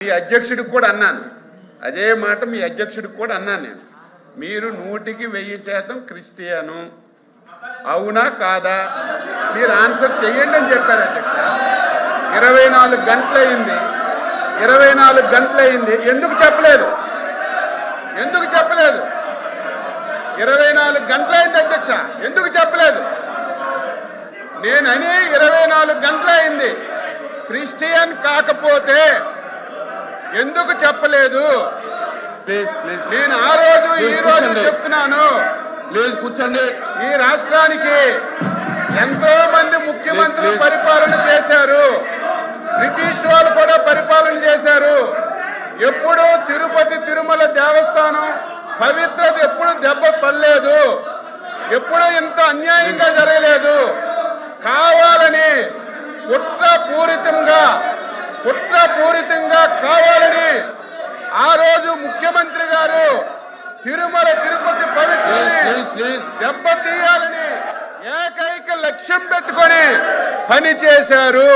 మీ అధ్యక్షుడికి కూడా అన్నాను, అదే మాట మీ అధ్యక్షుడికి కూడా అన్నాను నేను. మీరు 100% క్రిస్టియను, అవునా కాదా మీరు ఆన్సర్ చెయ్యండి అని చెప్పారు అధ్యక్ష. 24 గంటలైంది, 24 గంటలైంది, ఎందుకు చెప్పలేదు? 24 గంటలైంది అధ్యక్ష, ఎందుకు చెప్పలేదు? నేనని 24 గంటలైంది. క్రిస్టియన్ కాకపోతే ఎందుకు చెప్పలేదు? నేను ఆ రోజు ఈ రోజు చెప్తున్నాను. కూర్చోండి. ఈ రాష్ట్రానికి ఎంతో మంది ముఖ్యమంత్రులు పరిపాలన చేశారు, బ్రిటిష్ వాళ్ళు కూడా పరిపాలన చేశారు. ఎప్పుడు తిరుపతి తిరుమల దేవస్థానం పవిత్రత ఎప్పుడు దెబ్బ పడలేదు, ఎప్పుడు ఇంత అన్యాయంగా జరగలేదు. కావాలని కుట్రపూరితంగా కావాలని ఆ రోజు ముఖ్యమంత్రి గారు తిరుమల తిరుపతి పవిత్రని దెబ్బతీయాలని ఏకైక లక్ష్యం పెట్టుకొని పని చేశారు.